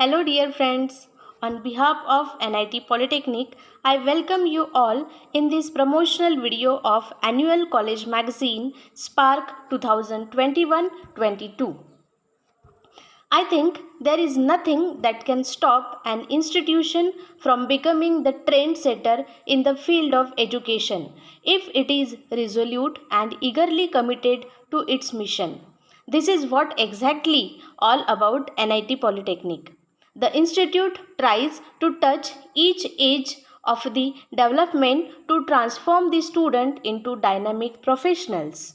Hello dear friends, on behalf of NIT Polytechnic, I welcome you all in this promotional video of annual college magazine Spark 2021-22. I think there is nothing that can stop an institution from becoming the trendsetter in the field of education if it is resolute and eagerly committed to its mission. This is what exactly all about NIT Polytechnic. The institute tries to touch each age of the development to transform the student into dynamic professionals.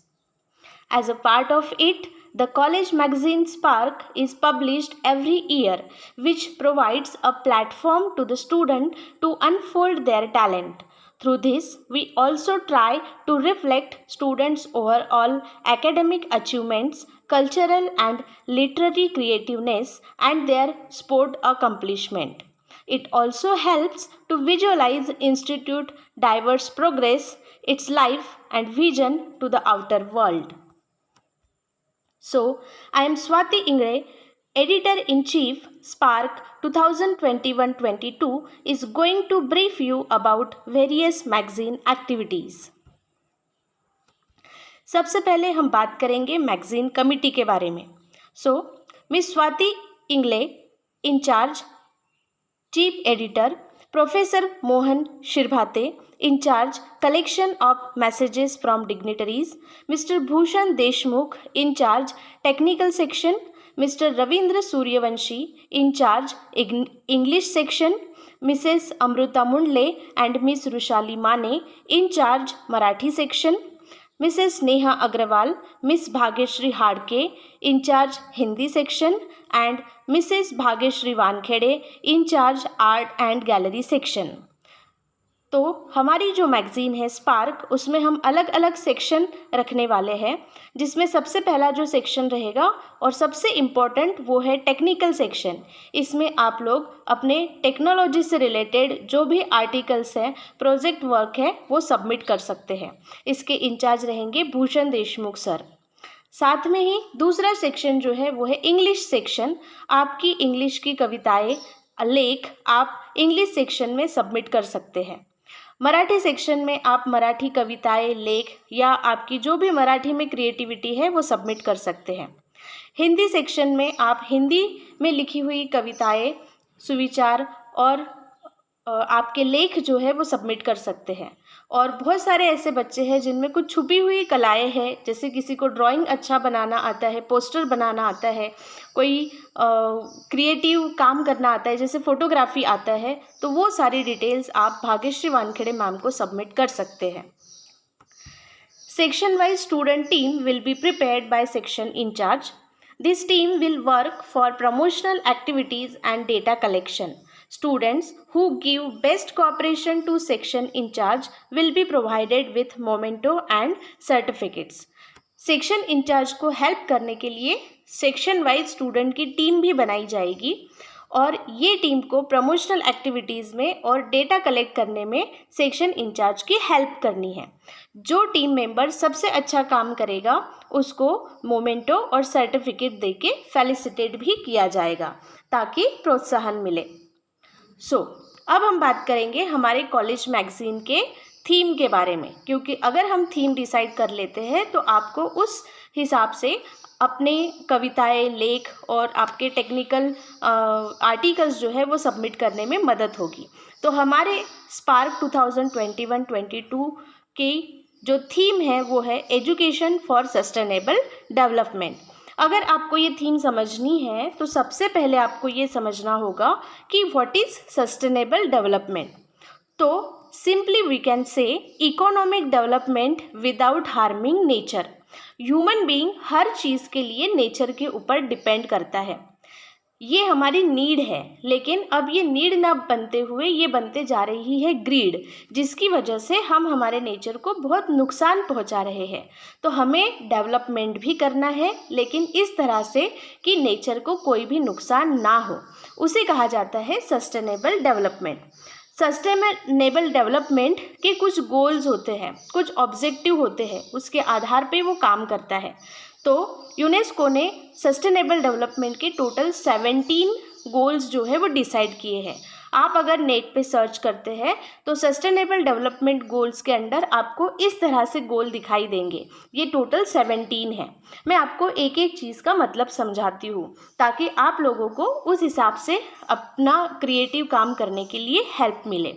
As a part of it, the college magazine Spark is published every year, which provides a platform to the student to unfold their talent. Through this, we also try to reflect students' overall academic achievements, cultural and literary creativeness, and their sport accomplishment. It also helps to visualize institute diverse progress, its life and vision to the outer world. So, I am Swati Ingre, Editor-in-Chief, Spark 2021-22 is going to brief you about various magazine activities. सबसे पहले हम बात करेंगे magazine committee के बारे में. Miss Swati Ingle, in charge chief editor, professor Mohan Shirbhate, in charge collection of messages from dignitaries, Mr Bhushan Deshmukh, in charge technical section, Mr Ravindra Suryavanshi, in charge English section, Mrs Amruta Mundle and Miss Rushali Mane, in charge Marathi section, Mrs Neha Agarwal, Miss Bhagyashree Hadke, in charge Hindi section and Mrs Bhagyashree Wankhede, in charge art and gallery section. तो हमारी जो magazine है spark, उसमें हम अलग अलग section रखने वाले हैं, जिसमें सबसे पहला जो सेक्शन रहेगा और सबसे इम्पॉर्टेंट वो है टेक्निकल सेक्शन. इसमें आप लोग अपने टेक्नोलॉजी से रिलेटेड जो भी आर्टिकल्स हैं, प्रोजेक्ट वर्क है, वो सबमिट कर सकते हैं. इसके इंचार्ज रहेंगे भूषण देशमुख सर. साथ में ही दूसरा सेक्शन जो है वो है इंग्लिश सेक्शन. आपकी इंग्लिश की कविताएं, लेख आप इंग्लिश सेक्शन में सबमिट कर सकते हैं. मराठी सेक्शन में आप मराठी कविताएं, लेख या आपकी जो भी मराठी में क्रिएटिविटी है वो सबमिट कर सकते हैं. हिंदी सेक्शन में आप हिंदी में लिखी हुई कविताएं, सुविचार और आपके लेख जो है वो सबमिट कर सकते हैं. और बहुत सारे ऐसे बच्चे हैं जिनमें कुछ छुपी हुई कलाएं हैं, जैसे किसी को ड्राइंग अच्छा बनाना आता है, पोस्टर बनाना आता है, कोई क्रिएटिव काम करना आता है, जैसे फोटोग्राफी आता है, तो वो सारी डिटेल्स आप भाग्यश्री वानखेड़े मैम को सबमिट कर सकते हैं. Section wise student team will be prepared by section incharge. This team will work for promotional activities and data collection. Students who give best cooperation to section in charge will be provided with memento and certificates. Section incharge को help करने के लिए section wise student की team भी बनाई जाएगी और ये टीम को प्रमोशनल एक्टिविटीज़ में और डेटा कलेक्ट करने में सेक्शन इंचार्ज की हेल्प करनी है. जो टीम मेंबर सबसे अच्छा काम करेगा उसको मोमेंटो और सर्टिफिकेट देके फेलिसिटेट भी किया जाएगा ताकि प्रोत्साहन मिले. अब हम बात करेंगे हमारे कॉलेज मैगज़ीन के थीम के बारे में, क्योंकि अगर हम थीम डिसाइड कर लेते हैं तो आपको उस हिसाब से अपने कविताएं, लेख और आपके टेक्निकल आर्टिकल्स जो है वो सबमिट करने में मदद होगी. तो हमारे स्पार्क 2021-22 की जो थीम है वो है एजुकेशन फॉर सस्टेनेबल डेवलपमेंट. अगर आपको ये थीम समझनी है तो सबसे पहले आपको ये समझना होगा कि व्हाट इज़ सस्टेनेबल डेवलपमेंट. तो simply we can say economic development without harming nature. Human being हर चीज़ के लिए नेचर के ऊपर डिपेंड करता है. ये हमारी नीड है, लेकिन अब ये नीड ना बनते हुए ये बनते जा रही है ग्रीड, जिसकी वजह से हम हमारे नेचर को बहुत नुकसान पहुंचा रहे हैं। तो हमें डेवलपमेंट भी करना है, लेकिन इस तरह से कि नेचर को कोई भी नुकसान ना हो, उसे कहा जाता है सस्टेनेबल डेवलपमेंट। सस्टेनेबल डेवलपमेंट के कुछ गोल्स होते हैं, कुछ ऑब्जेक्टिव होते हैं, उसके आधार पे वो काम करता है। तो यूनेस्को ने सस्टेनेबल डेवलपमेंट के टोटल 17 गोल्स जो है वो डिसाइड किए हैं। आप अगर नेट पे सर्च करते हैं तो सस्टेनेबल डेवलपमेंट गोल्स के अंडर आपको इस तरह से गोल दिखाई देंगे। ये टोटल 17 है। मैं आपको एक एक चीज़ का मतलब समझाती हूँ ताकि आप लोगों को उस हिसाब से अपना क्रिएटिव काम करने के लिए हेल्प मिले।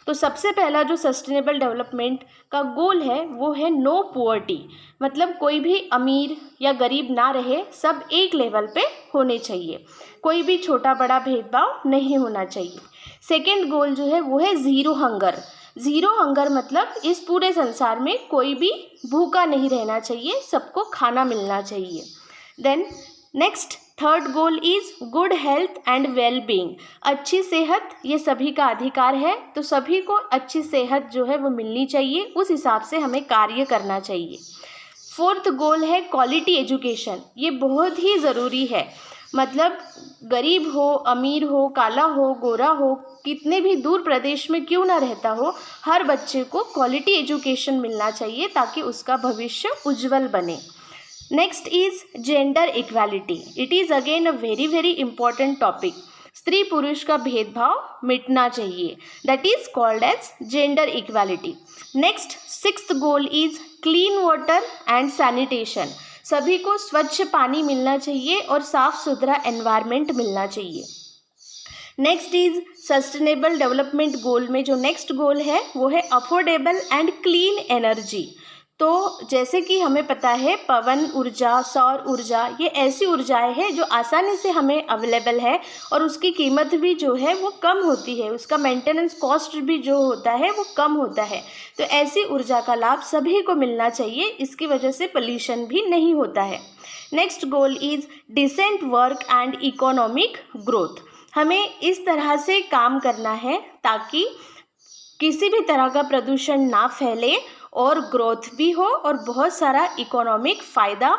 तो सबसे पहला जो सस्टेनेबल डेवलपमेंट का गोल है वो है नो पुअर्टी, मतलब कोई भी अमीर या गरीब ना रहे, सब एक लेवल पे होने चाहिए, कोई भी छोटा बड़ा भेदभाव नहीं होना चाहिए। सेकेंड गोल जो है वो है ज़ीरो हंगर। ज़ीरो हंगर मतलब इस पूरे संसार में कोई भी भूखा नहीं रहना चाहिए, सबको खाना मिलना चाहिए। Then next third goal is good health and well being. अच्छी सेहत ये सभी का अधिकार है, तो सभी को अच्छी सेहत जो है वो मिलनी चाहिए, उस हिसाब से हमें कार्य करना चाहिए। फोर्थ गोल है क्वालिटी एजुकेशन। ये बहुत ही ज़रूरी है, मतलब गरीब हो, अमीर हो, काला हो, गोरा हो, कितने भी दूर प्रदेश में क्यों ना रहता हो, हर बच्चे को क्वालिटी एजुकेशन मिलना चाहिए ताकि उसका भविष्य उज्जवल बने। Next is gender equality. It is again a very very important topic. स्त्री पुरुष का भेदभाव मिटना चाहिए, that is called age gender equality. Next sixth goal is clean water and sanitation. सभी को स्वच्छ पानी मिलना चाहिए और साफ सुथरा एनवायरनमेंट मिलना चाहिए। Next is sustainable development goal में जो नेक्स्ट गोल है वो है अफोर्डेबल एंड क्लीन एनर्जी। तो जैसे कि हमें पता है पवन ऊर्जा, सौर ऊर्जा, ये ऐसी ऊर्जाएं हैं जो आसानी से हमें अवेलेबल है और उसकी कीमत भी जो है वो कम होती है, उसका मेंटेनेंस कॉस्ट भी जो होता है वो कम होता है। तो ऐसी ऊर्जा का लाभ सभी को मिलना चाहिए, इसकी वजह से पोल्यूशन भी नहीं होता है। Next goal is decent work and economic growth. हमें इस तरह से काम करना है ताकि किसी भी तरह का प्रदूषण ना फैले और ग्रोथ भी हो और बहुत सारा इकोनॉमिक फ़ायदा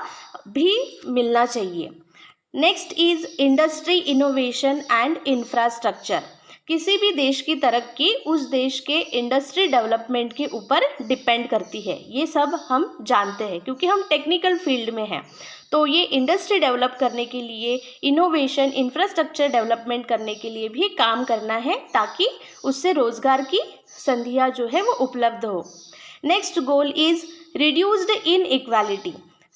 भी मिलना चाहिए। Next is industry innovation and infrastructure. किसी भी देश की तरक्की उस देश के इंडस्ट्री डेवलपमेंट के ऊपर डिपेंड करती है, ये सब हम जानते हैं क्योंकि हम टेक्निकल फील्ड में हैं। तो ये इंडस्ट्री डेवलप करने के लिए, इनोवेशन, इंफ्रास्ट्रक्चर डेवलपमेंट करने के लिए भी काम करना है ताकि उससे रोज़गार की संधियाँ जो है वो उपलब्ध हो। Next goal is reduced inequality.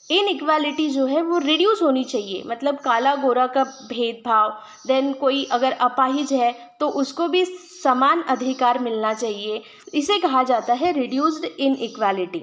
Inequality जो है वो रिड्यूस होनी चाहिए, मतलब काला गोरा का भेदभाव, देन कोई अगर अपाहिज है तो उसको भी समान अधिकार मिलना चाहिए, इसे कहा जाता है reduced inequality.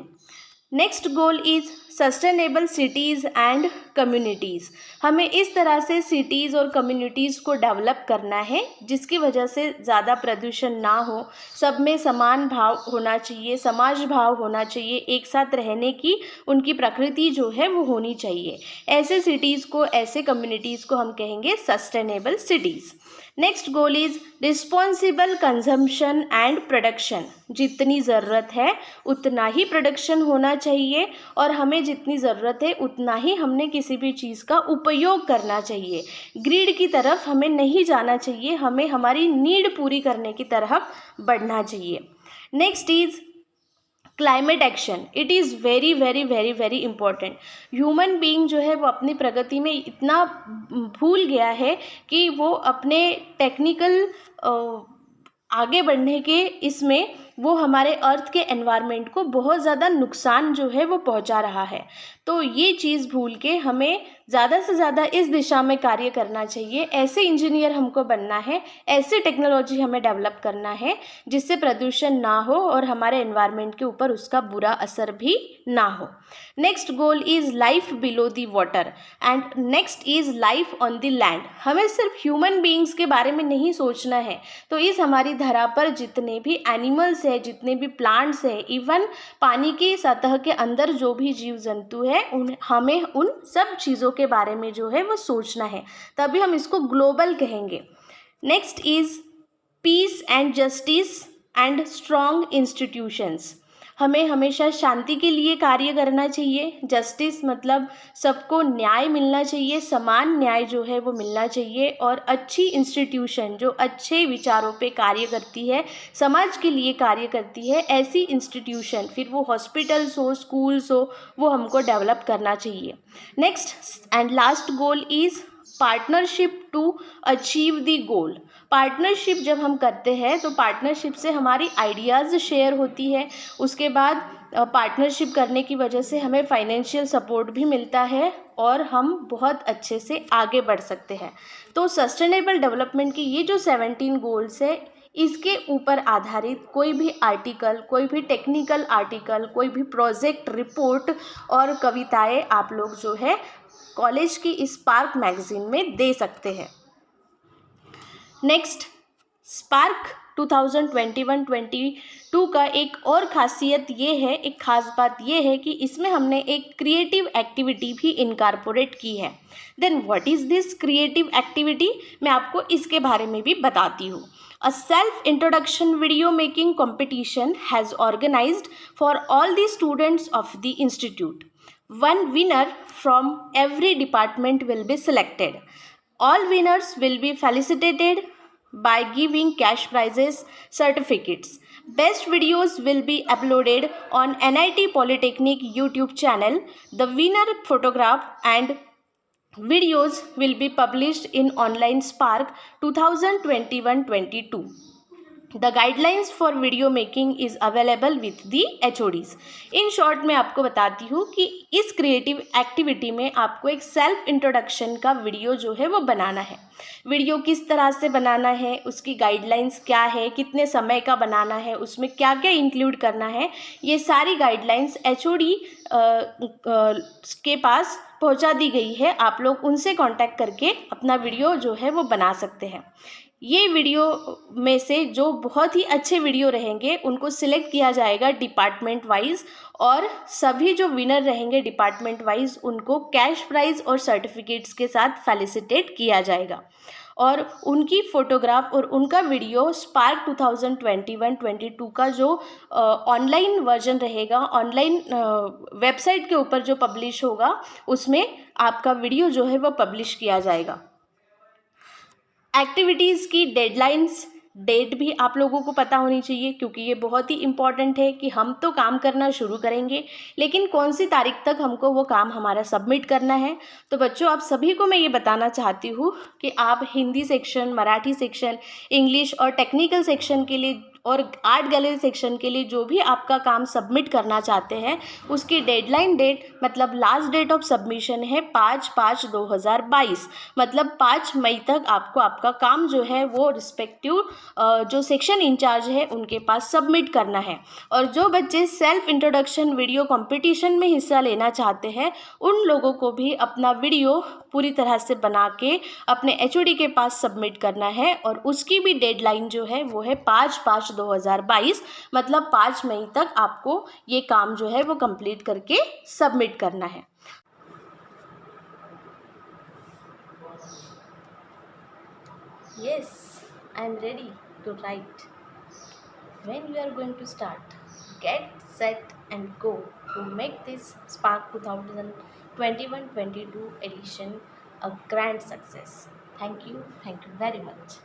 Next goal is sustainable cities and communities. हमें इस तरह से सिटीज़ और कम्युनिटीज़ को डेवलप करना है जिसकी वजह से ज़्यादा प्रदूषण ना हो, सब में समान भाव होना चाहिए, समाज भाव होना चाहिए, एक साथ रहने की उनकी प्रकृति जो है वो होनी चाहिए। ऐसे सिटीज़ को, ऐसे कम्युनिटीज़ को हम कहेंगे sustainable cities. Next goal is responsible consumption and production. जितनी ज़रूरत है उतना ही प्रोडक्शन होना चाहिए और हमें जितनी ज़रूरत है उतना ही हमने किसी भी चीज़ का उपयोग करना चाहिए। ग्रीड की तरफ हमें नहीं जाना चाहिए, हमें हमारी नीड पूरी करने की तरफ बढ़ना चाहिए। Next is climate action. It is very very very very important. Human being जो है वो अपनी प्रगति में इतना भूल गया है कि वो अपने टेक्निकल आगे बढ़ने के इसमें वो हमारे अर्थ के एनवायरनमेंट को बहुत ज़्यादा नुकसान जो है वो पहुंचा रहा है। तो ये चीज़ भूल के हमें ज़्यादा से ज़्यादा इस दिशा में कार्य करना चाहिए। ऐसे इंजीनियर हमको बनना है, ऐसी टेक्नोलॉजी हमें डेवलप करना है जिससे प्रदूषण ना हो और हमारे एनवायरनमेंट के ऊपर उसका बुरा असर भी ना हो। Next goal is life below the water and next is life on the land. हमें सिर्फ ह्यूमन बीइंग्स के बारे में नहीं सोचना है, तो इस हमारी धरा पर जितने भी एनिमल्स है, जितने भी प्लांट्स है, इवन पानी की सतह के अंदर जो भी जीव जंतु है, हमें उन सब चीज़ों के बारे में जो है वो सोचना है, तभी हम इसको ग्लोबल कहेंगे। Next is peace and justice and strong institutions. हमें हमेशा शांति के लिए कार्य करना चाहिए। जस्टिस मतलब सबको न्याय मिलना चाहिए, समान न्याय जो है वो मिलना चाहिए। और अच्छी इंस्टीट्यूशन जो अच्छे विचारों पे कार्य करती है, समाज के लिए कार्य करती है, ऐसी इंस्टीट्यूशन, फिर वो हॉस्पिटल्स हो, स्कूल्स हो, वो हमको डेवलप करना चाहिए। Next and last goal is partnership to achieve the goal. Partnership जब हम करते हैं तो पार्टनरशिप से हमारी आइडियाज़ शेयर होती है। उसके बाद पार्टनरशिप करने की वजह से हमें फाइनेंशियल सपोर्ट भी मिलता है और हम बहुत अच्छे से आगे बढ़ सकते हैं। तो सस्टेनेबल डेवलपमेंट की ये जो 17 गोल्स है, इसके ऊपर आधारित कोई भी आर्टिकल, कोई भी टेक्निकल आर्टिकल, कोई भी प्रोजेक्ट रिपोर्ट और कविताएं आप लोग जो है कॉलेज की स्पार्क मैगजीन में दे सकते हैं। नेक्स्ट, स्पार्क 2021-22 का एक और खासियत ये है, एक खास बात ये है कि इसमें हमने एक क्रिएटिव एक्टिविटी भी इनकॉर्पोरेट की है। Then what is this creative activity, मैं आपको इसके बारे में भी बताती हूँ। A self-introduction video making competition has organized for all the students of the institute. One winner from every department will be selected. All winners will be felicitated by giving cash prizes, certificates. Best videos will be uploaded on NIT Polytechnic YouTube channel. The winner photograph and videos will be published in online Spark 2021-22. The guidelines for video making is available with the HODs. In short मैं आपको बताती हूँ कि इस creative activity में आपको एक self introduction का वीडियो जो है वो बनाना है। वीडियो किस तरह से बनाना है, उसकी गाइडलाइंस क्या है, कितने समय का बनाना है, उसमें क्या क्या इंक्लूड करना है, ये सारी गाइडलाइंस HOD के पास पहुंचा दी गई है। आप लोग उनसे कांटेक्ट करके अपना वीडियो जो है वो बना सकते हैं। ये वीडियो में से जो बहुत ही अच्छे वीडियो रहेंगे उनको सिलेक्ट किया जाएगा डिपार्टमेंट वाइज, और सभी जो विनर रहेंगे डिपार्टमेंट वाइज उनको कैश प्राइज़ और सर्टिफिकेट्स के साथ फेलिसिटेट किया जाएगा। और उनकी फ़ोटोग्राफ और उनका वीडियो स्पार्क 2021-22 का जो ऑनलाइन वर्जन रहेगा, ऑनलाइन वेबसाइट के ऊपर जो पब्लिश होगा, उसमें आपका वीडियो जो है वो पब्लिश किया जाएगा। एक्टिविटीज़ की डेडलाइंस, डेट भी आप लोगों को पता होनी चाहिए, क्योंकि ये बहुत ही इम्पॉर्टेंट है कि हम तो काम करना शुरू करेंगे, लेकिन कौन सी तारीख तक हमको वो काम हमारा सबमिट करना है। तो बच्चों, आप सभी को मैं ये बताना चाहती हूँ कि आप Hindi section, Marathi section, English और टेक्निकल सेक्शन के लिए और आर्ट गैलरी सेक्शन के लिए जो भी आपका काम सबमिट करना चाहते हैं, उसकी डेडलाइन डेट मतलब लास्ट डेट ऑफ सबमिशन है 5/5/2022, मतलब 5 मई तक आपको आपका काम जो है वो रिस्पेक्टिव जो सेक्शन इंचार्ज है उनके पास सबमिट करना है। और जो बच्चे सेल्फ इंट्रोडक्शन वीडियो कंपटीशन में हिस्सा लेना चाहते हैं, उन लोगों को भी अपना वीडियो पूरी तरह से बना के अपने HOD के पास सबमिट करना है, और उसकी भी डेडलाइन जो है वो है 5/5/2022, मतलब 5 मई तक आपको ये काम जो है वो कंप्लीट करके सबमिट करना है। Yes, I am ready to write. When we are going to start? Get set and go to make this Spark 2021-22 edition a grand success. Thank you very much.